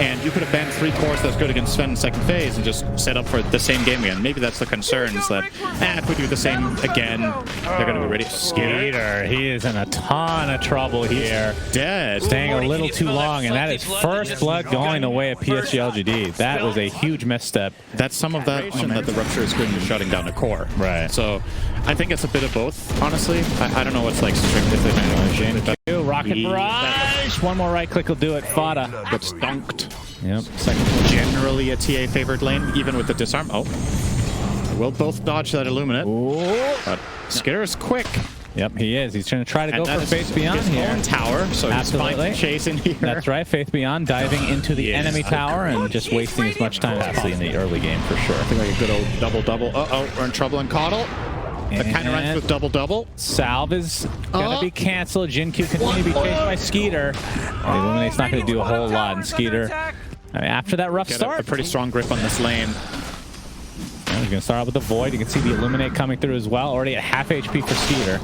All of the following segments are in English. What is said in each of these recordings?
And you could have banned 3 cores that's good against Sven in second phase and just set up for the same game again. Maybe that's the concern, is that if we do the same again, they're going to be ready. Skeeter, he is in a ton of trouble here. Dead. Staying a little too long, and that is first blood going away at PSG.LGD. That was a huge misstep. That's some of that that the Rupture is doing to shutting down the core. Right. So I think it's a bit of both, honestly. I don't know what's like strict if they Rocket Barrage. One more right click will do it. Fada gets dunked. Yep. Second, generally a TA favored lane, even with the disarm. Oh. We'll both dodge that Illuminate. Ooh. But Skitter is quick. Yep, he is. He's trying to go for Faith Beyond here. Own tower, so absolutely. He's chasing here. That's right. Faith Beyond diving into the enemy tower and just wasting as much time as possible in the early game for sure. I think like a good old double-double. Uh-oh, we're in trouble in Coddle. That kind of runs with double-double. Salve is going to be canceled. Jin-Q continue to be chased by Skeeter. Illuminate's not going to do a whole lot. And Skeeter, I mean, after that rough start, a pretty strong grip on this lane. He's going to start out with the Void. You can see the Illuminate coming through as well. Already at half HP for Skeeter.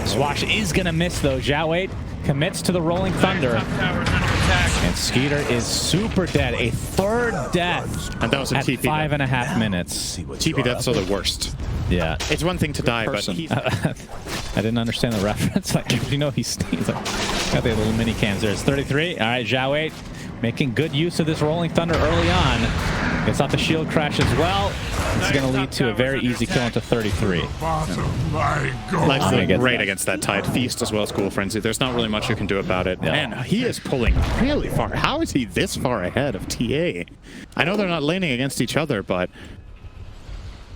Swash is going to miss, though. xiao commits to the Rolling Thunder. And Skeeter is super dead. A third death and that was a at TP 5.5 minutes. TP deaths are the worst. Yeah. It's one thing to die, but he's... I didn't understand the reference. Like, you know, he's like, got the little mini cams there. It's 33. All right, xiao making good use of this Rolling Thunder early on. Gets off the shield crash as well. It's going to lead to a very easy kill into 33. Life's great against that Tide Feast as well as Cool Frenzy. There's not really much you can do about it. Yeah. Man, he is pulling really far. How is he this far ahead of TA? I know they're not laning against each other, but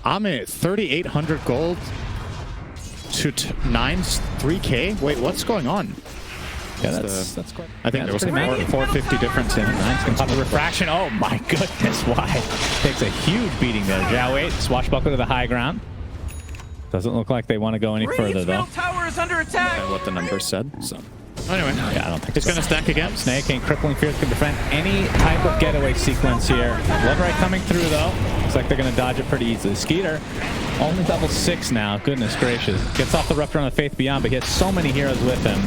Ame, 3,800 gold to 3K? Wait, what's going on? Yeah, that's quite... I think there was a 450 difference in it. Top of refraction. Oh my goodness, why? Takes a huge beating there. xiao swashbuckler to the high ground. Doesn't look like they want to go any further though. Tower is under attack. And what the numbers said. So anyway, yeah, I don't think it's going to stack again. Snake and Crippling Fears can defend any type of getaway sequence here. Bloodright coming through though. Looks like they're going to dodge it pretty easily. Skeeter only level 6 now. Goodness gracious. Gets off the Rupture on the Faith Beyond, but he has so many heroes with him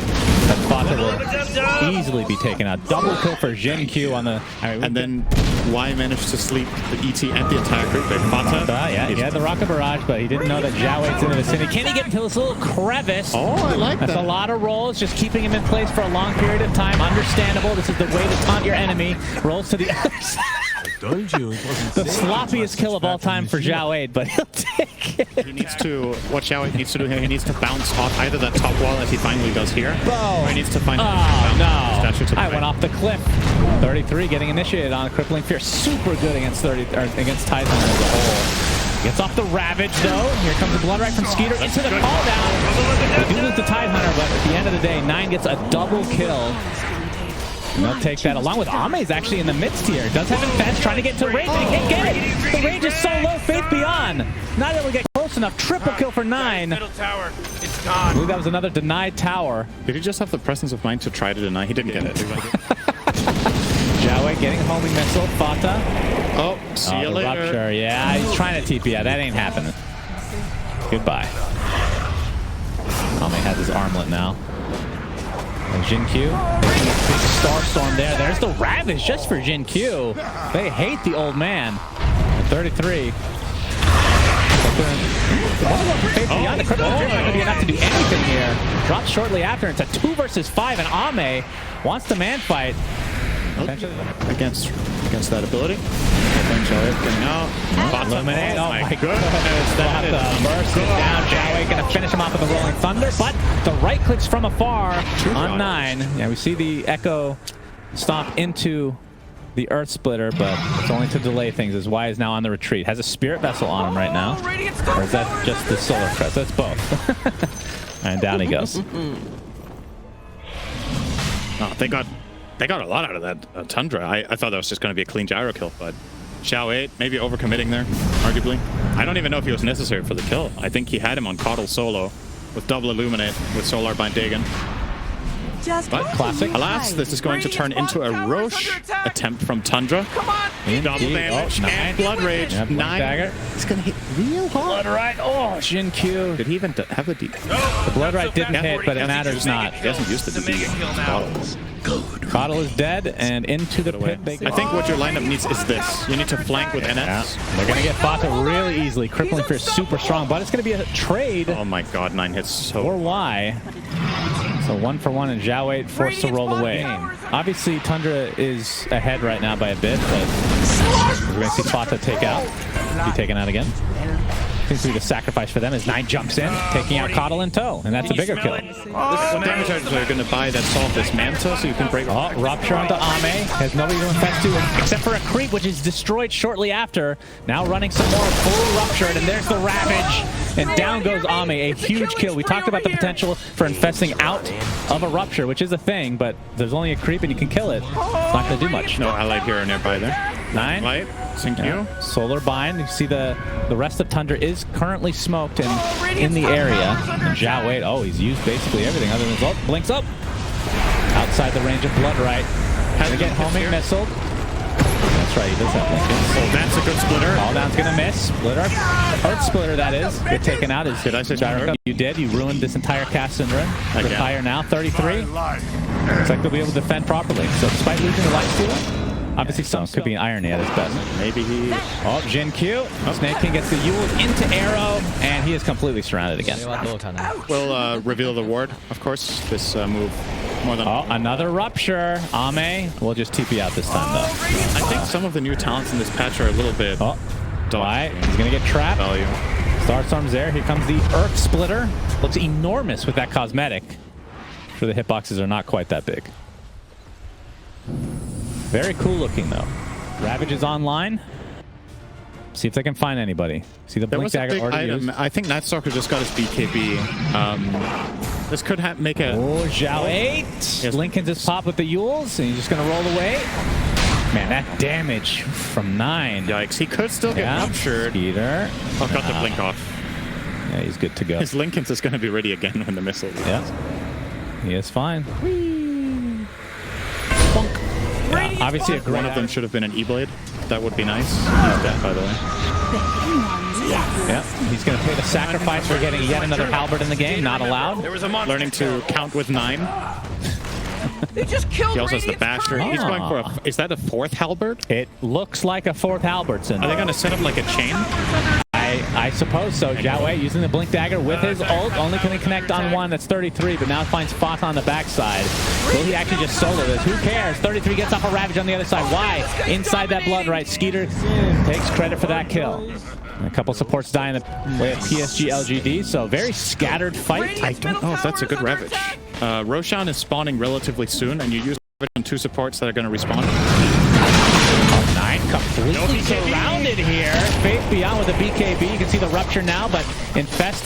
that Fata will easily be taken out. Double kill for Jin-Q on the... and then Y managed to sleep the ET and the entire group. Fata, yeah, he had the Rocket Barrage, but he didn't know that xiao's in the vicinity. Can he get into this little crevice? Oh, I like that. That's a lot of rolls, just keeping him in place for a long period of time. Understandable. This is the way to taunt your enemy. Rolls to the other side. The sloppiest kill of all time for xiao, but he'll take it. He needs to, what xiao needs to do here, he needs to bounce off either that top wall as he finally does here, or he needs to find I went off the cliff. 33 getting initiated on Crippling Fear. Super good against against Titan as a whole. Gets off the Ravage though. Here comes the Bloodright from Skeeter into the call down. They do lose the Tidehunter, but at the end of the day, 9 gets a double kill. And they'll take that along with Ame's actually in the midst here. Does have Infest trying to get to range. They can't get it. The range is so low. Faith Beyond not able to get close enough. Triple kill for 9. Middle tower. It's gone. I believe that was another denied tower. Did he just have the presence of mind to try to deny? He didn't get it. xiao getting homing missile. Fata. Oh, see you later. Rupture. Yeah, he's trying to TP. Yeah, that ain't happening. Goodbye. Ame has his armlet now. And Jin-Q, big Starstorm there. There's the Ravage just for Jin-Q. They hate the old man. At 33. Beyond the critical not going to be enough to do anything here. Drops shortly after. It's a 2 versus 5, and Ame wants the man fight. Against that ability. Getting out. Illuminate. Oh my goodness. That burst down. xiao going to finish him off with the Rolling Thunder, but the right clicks from afar on 9. Yeah, we see the Echo stomp into the Earth Splitter, but it's only to delay things as Y is now on the retreat. Has a Spirit Vessel on him right now. Or is that just the Solar Crest? That's both. And down he goes. Oh, they got a lot out of that Tundra. I thought that was just going to be a clean gyro kill, but xiao maybe overcommitting there, arguably. I don't even know if he was necessary for the kill. I think he had him on Coddle solo with double Illuminate with Solar Bind Dagon. But classic. Alas, this is going to turn into a Roche attempt from Tundra. Come on. Double damage and Blood Rage. Yeah, 9. dagger. It's going to hit real hard. Bloodright. Oh, Jin Q. Did he even have the D? The Bloodright didn't hit, but it matters not. He hasn't used the D. Coddle is dead, and into the pit they go. I think what your lineup needs is this. You need to flank with NS. Yeah. They're going to get Fata really easily. Crippling Fear is super strong, but it's going to be a trade. Oh my god, 9 hits so... Or Y. So 1-for-1, and xiao forced to roll away. Obviously, Tundra is ahead right now by a bit, but we're going to see Fata be taken out again. Seems to be the sacrifice for them as 9 jumps in, taking out Coddle in tow, and that's a bigger kill. What damage are they going to buy that solve this Manta so you can break... Oh, Rupture onto Ame. Has nobody to infest to except for a creep, which is destroyed shortly after. Now running some more, fully ruptured, and there's the Ravage. And down goes Ame, a huge kill. We talked about the potential for infesting out of a Rupture, which is a thing, but there's only a creep and you can kill it. It's not going to do much. No allied hero nearby there. 9. Light, sync you. Solar Bind. You see the rest of Tundra is currently smoked and in the area. And xiao, oh, he's used basically everything other than blinks up. Outside the range of Bloodright. Has to get homing missiled. That's right, he does have Lincoln. So that's a good splitter. All down's gonna miss. Splitter. Earth Splitter, that is. Get taken out. Did I say Gyro? You did. You ruined this entire cast, Syndra. Retire now. 33. Looks like they'll be able to defend properly. So despite losing the life steal, obviously some could be irony at his best. Maybe he... Oh, Jin Q. Snake King gets the Yule into Arrow, and he is completely surrounded again. We'll reveal the ward, of course. This move more than... Oh, another Rupture. Ame will just TP out this time, though. I think some of the new talents in this patch are a little bit... Oh, Dwight. He's going to get trapped. Value. Starstorm's there. Here comes the Earth Splitter. Looks enormous with that cosmetic. Sure, the hitboxes are not quite that big. Very cool looking, though. Ravage is online. See if they can find anybody. See the Blink Dagger already used. I think Nightstalker just got his BKB. This could make a... Oh, xiao 8. Yes. Lincoln just popped with the Yules, and he's just going to roll away. Man, that damage from 9. Yikes. He could still get ruptured. Skeeter. Oh, got the blink off. Yeah, he's good to go. His Lincoln's is going to be ready again when the missile is. Yeah. He is fine. Yeah, obviously, one of them should have been an E-Blade. That would be nice. He's dead, by the way. Yeah, he's going to pay the sacrifice for getting yet another halberd in the game. Not allowed. Learning to count with 9. They just killed He also has the Basher. He's going for a... Is that a 4th halberd? It looks like a 4th halberd, Syndra. Are they going to set up like a chain? I suppose so. xiao using the Blink Dagger with his ult. Only can he connect on 1. That's 33, but now finds Fata on the backside. Will he actually just solo this? Who cares? 33 gets off a Ravage on the other side. Why? Inside that Bloodright. Skeeter takes credit for that kill. And a couple supports die in the way of PSG.LGD, so very scattered fight. I don't know if that's a good Ravage. Roshan is spawning relatively soon, and you use Ravage on 2 supports that are going to respawn. 9 completely surrounded here. Faith Beyond with a BKB. You can see the Rupture now, but Infest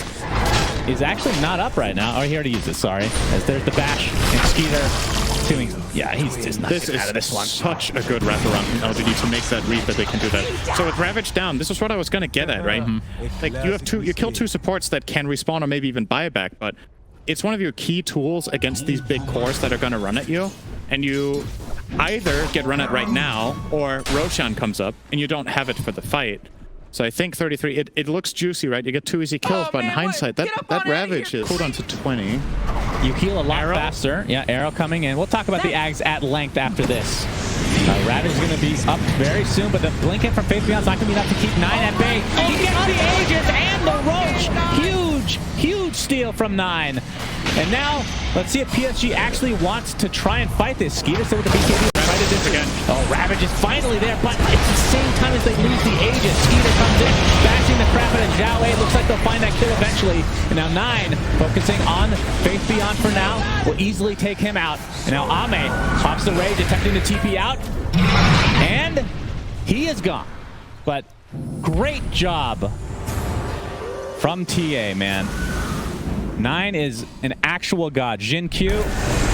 is actually not up right now. Oh, he already used it, sorry. As there's the Bash and Skeeter. Yeah, he's just not this is out of this one. Such a good wraparound from LGD to make that read that they can do that. So with Ravage down, this is what I was going to get at, right? Like you kill 2 supports that can respawn or maybe even buy back, but it's one of your key tools against these big cores that are going to run at you, and you either get run at right now or Roshan comes up and you don't have it for the fight. So I think 33, it looks juicy, right? You get 2 easy kills, but in hindsight, that Ravage is pulled onto 20. You heal a lot faster. Yeah, Arrow coming in. We'll talk about the Ags at length after this. Ravage is going to be up very soon, but the blink in from Faith Beyond is not going to be enough to keep 9 at bay. He gets the Aegis and the Roach. Huge steal from 9. And now, let's see if PSG actually wants to try and fight this. Skeeter still with the BKB. Again. Oh, Ravage is finally there, but it's the same time as they lose the Aegis. Skeeter comes in, bashing the crap out of xiao. Looks like they'll find that kill eventually. And now 9, focusing on Faith Beyond for now, will easily take him out. And now Ame pops the Rage, attempting to TP out. And he is gone. But great job from TA, man. 9 is an actual god. Jin Q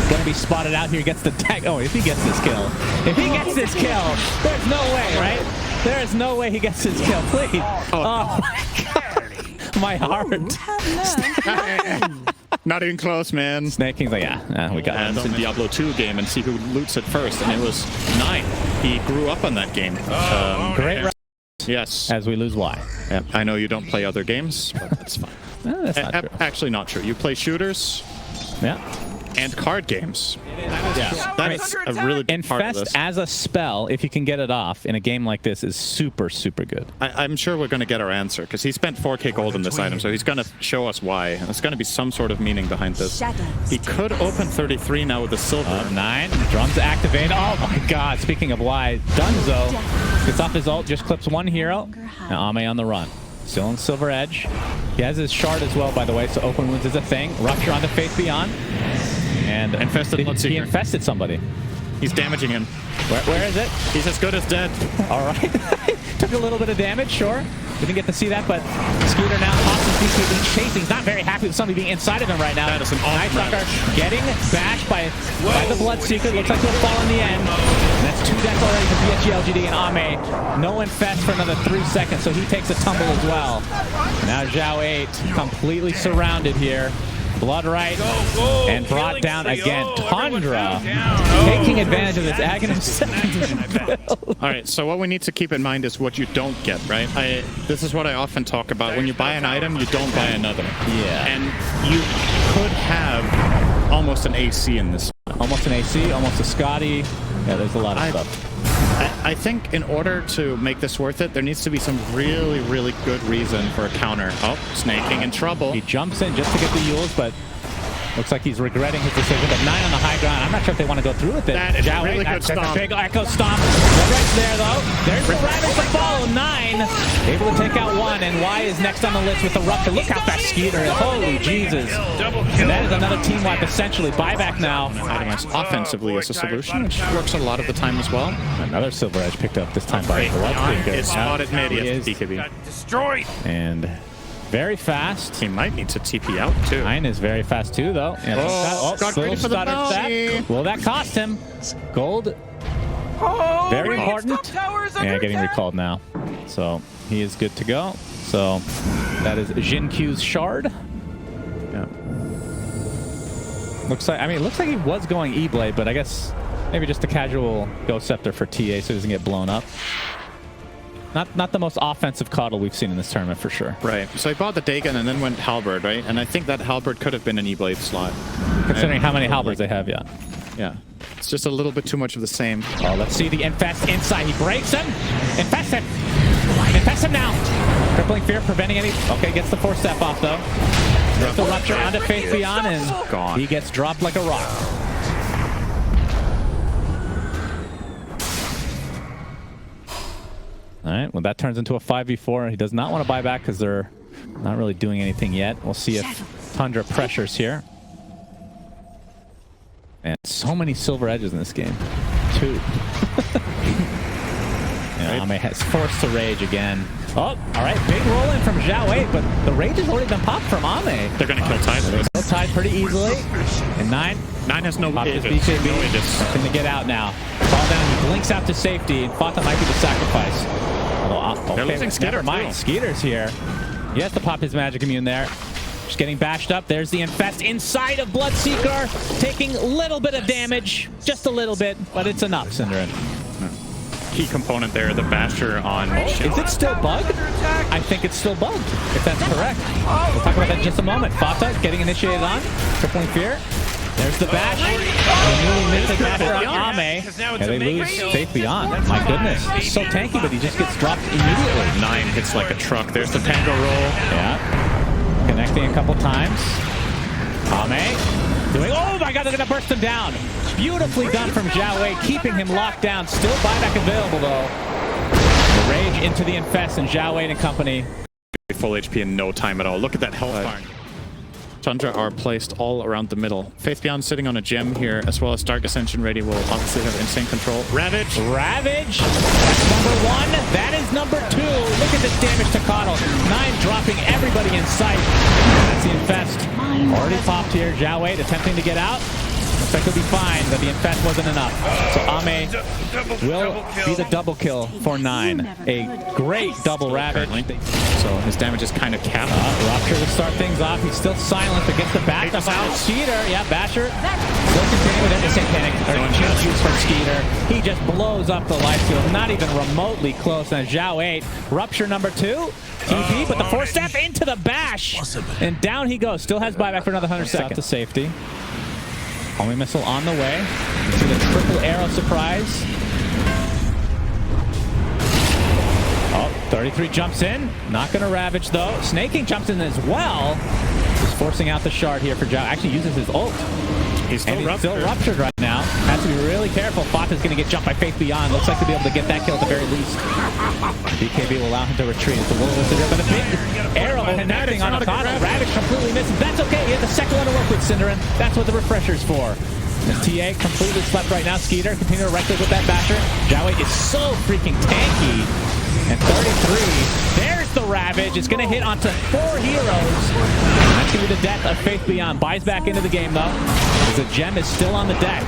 going to be spotted out here. Gets the tag. Oh, if he gets this kill. If he gets this kill, there's no way, right? There is no way he gets this kill. Please. Oh my god. My heart. Not even close, man. Snake King's like, yeah, we got it. And in Diablo 2 game and see who loots it first, and it was 9. He grew up on that game. Great round. Yes. As we lose Y. Yeah, I know you don't play other games, but that's fine. That's not true. Actually not true. You play shooters. Yeah. And card games. Yeah. That is a really big part of this. Infest as a spell, if you can get it off in a game like this, is super, super good. I'm sure we're going to get our answer, because he spent 4k gold in this item, so he's going to show us why. There's going to be some sort of meaning behind this. He could open 33 now with the silver. 9. Drums activate. Oh my god. Speaking of why, Dunzo gets off his ult, just clips one hero. Now Ame on the run. Still in Silver Edge. He has his shard as well, by the way, so open wounds is a thing. Rupture onto Faith Beyond. And he infested somebody. He's damaging him. Where is it? He's as good as dead. All right. Took a little bit of damage, sure. Didn't get to see that, but Skeeter now pops his BKB chasing. He's not very happy with somebody being inside of him right now. That is an awesome Nightsucker getting bashed by the Bloodseeker. Looks like he'll fall in the end. And that's 2 deaths already for PSG.LGD and Ame. No infest for another 3 seconds, so he takes a tumble as well. Now Xiao 8 completely surrounded here. Bloodright and brought down again. Tundra taking advantage of this Aghanim build. All right, so what we need to keep in mind is what you don't get, right? This is what I often talk about. When you buy an item, you don't buy another. Yeah. And you could have almost an AC in this. Almost an AC, almost a Scotty. Yeah, there's a lot of stuff. I think in order to make this worth it, there needs to be some really, really good reason for a counter. Oh, Snake King in trouble. He jumps in just to get the Yules, but looks like he's regretting his decision. But 9 on the high ground. I'm not sure if they want to go through with it. That is a really good stomp. Big echo stomp. Right there, though. There's the Ravage to follow. 9 able to take out 1, and Y is next on the list with the Rupture. Look how fast Skeeter is. Holy Jesus. And that is another team wipe, essentially. Buyback now. Offensively is a solution, which works a lot of the time as well. Another Silver Edge picked up this time by the Bloodseeker. Is spotted mid. He is BKB. Destroyed. And very fast. He might need to TP out, too. 9 is very fast, too, though. Got ready for the bounty. Will that cost him? Gold. Very important. Yeah, getting recalled now. So he is good to go. So that is Jin Q's shard. Yeah. Looks like, it looks like he was going E-Blade, but I guess maybe just a casual Ghost Scepter for TA so he doesn't get blown up. Not the most offensive Coddle we've seen in this tournament for sure. Right. So he bought the Dagon and then went Halberd, right? And I think that Halberd could have been an E-Blade slot. Considering how many Halberds they have, yeah. Yeah. It's just a little bit too much of the same. Oh, let's see the Infest inside. He breaks him. Infest him. Infest him now. Crippling Fear preventing any... Okay, gets the 4-step off, though. There's the Rupture onto Faith Beyond, and gone. He gets dropped like a rock. All right, well, that turns into a 5v4. He does not want to buy back because they're not really doing anything yet. We'll see if Tundra pressures here. And so many Silver Edges in this game. 2. Yeah, Ame has forced to rage again. Oh, all right, big roll in from Xiao 8, but the rage has already been popped from Ame. They're going to kill Tide. They kill Tide pretty easily. And 9 has no ages. Nothing to get out now. Fall down, he blinks out to safety, and Fata might be the sacrifice. They're losing Skeeter. Never mind, Skeeter's here. He has to pop his magic immune there. Just getting bashed up. There's the Infest inside of Bloodseeker, taking a little bit of damage, just a little bit, but it's enough, Synderen. Key component there, the basher on... Is it still bugged? I think it's still bugged, if that's correct. We'll talk about that in just a moment. Fata getting initiated on, Crippling Fear. There's the bash. The newly minted basher on Ame. And they lose Faith Beyond. My goodness. He's so tanky, but he just gets dropped immediately. 9 hits like a truck. There's the Tango roll. Yeah. Connecting a couple times. Ame doing... Oh my god, they're going to burst him down. Beautifully done from Xiao Wei, keeping him locked down. Still buyback available, though. The rage into the Infest, and Xiao Wei and company. Full HP in no time at all. Look at that health bar. Tundra are placed all around the middle. Faith Beyond sitting on a gem here, as well as Dark Ascension ready, will obviously have insane control. Ravage! Ravage! That's number 1. That is number 2. Look at this damage to Coddle. 9 dropping everybody in sight. That's the Infest. Already popped here. Xiao Wei attempting to get out. Looks like he'll be fine, but the Infest wasn't enough. So Ame will be the double kill for 9. A great double Ravage. So his damage is kind of capped. Rupture to start things off. He's still silent, but gets the back up on Skeeter. Yeah, Basher still continuing with it. Satanic juice from Skeeter. He just blows up the life steal. Not even remotely close. And xiao 8. Rupture number 2. TP, but the 4-step into the bash. And down he goes. Still has buyback for another 100 seconds. To safety. Homing missile on the way. You see the triple arrow surprise. Oh, 33 jumps in. Not going to Ravage, though. Snaking jumps in as well. Just forcing out the shard here for xiao. Actually uses his ult. He's still ruptured right now. Has to be really careful. Fata's going to get jumped by Faith Beyond. Looks like to be able to get that kill at the very least. BKB will allow him to retreat. It's a little bit, but a big arrow connecting on Fata. Ravage completely misses. That's okay. He has the second one to work with, Cinderin. That's what the refresher's for. And TA completely slept right now. Skeeter continue to right-click with that basher. xiao 8 is so freaking tanky. And 33. There's the Ravage. It's going to hit onto 4 heroes. That's going to be the death of Faith Beyond. Buys back into the game, though. As the gem is still on the deck.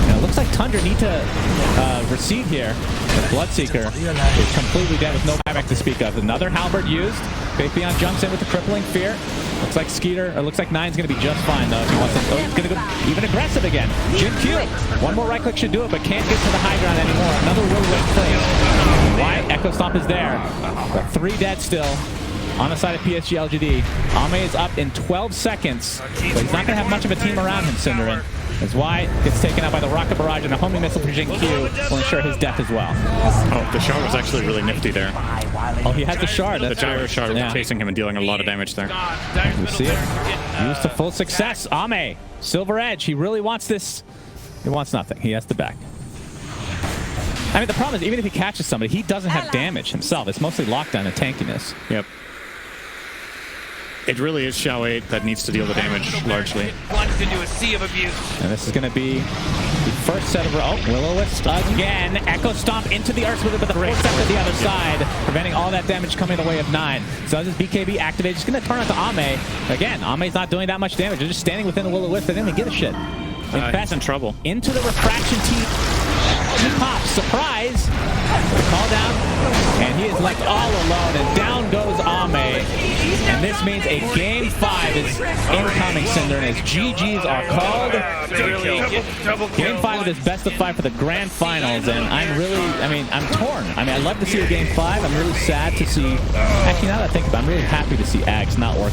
Now, it looks like Tundra need to recede here. The Bloodseeker is completely dead with no buyback to speak of. Another halberd used. Faith Beyond jumps in with the crippling fear. Looks like Skeeter, or looks like 9's going to be just fine, though. If he wants to, oh, he's going to go even aggressive again. Jin Q. One more right click should do it, but can't get to the high ground anymore. Another will-win play. Why? Echo Stomp is there. But 3 dead still on the side of PSG.LGD. Ame is up in 12 seconds, but he's not going to have much of a team around him, Cinderin. As Y gets taken out by the rocket barrage, and a homing missile for Jin Q will ensure his death as well. Oh, the shard was actually really nifty there. Oh, he has the shard. The gyro shard was chasing him and dealing a lot of damage there. You see it? Used to full success. Ame, Silver Edge. He really wants this. He wants nothing. He has the back. I mean, the problem is, even if he catches somebody, he doesn't have damage himself. It's mostly lockdown and tankiness. Yep. It really is xiao 8 that needs to deal the damage, largely. Plunged into a sea of abuse. And this is going to be the first set of... Oh, Will-O-Wisp again. Echo Stomp into the Arts with it, but the 4-step to the other side, preventing all that damage coming the way of 9. So this BKB activated. Just going to turn it to Ame. Again, Ame's not doing that much damage. They're just standing within the Will-O-Wisp. They didn't even give a shit. He's in trouble. Into the refraction he pops. Surprise! Call down. And he is left all alone. And down goes Ame. And this means a game 5 is incoming, Cinderin, as GGs are called. Game 5 of this best of 5 for the grand finals. And I'm really, I'm torn. I'd love to see a game 5. I'm really sad to see, actually now that I think about it, I'm really happy to see Ags not work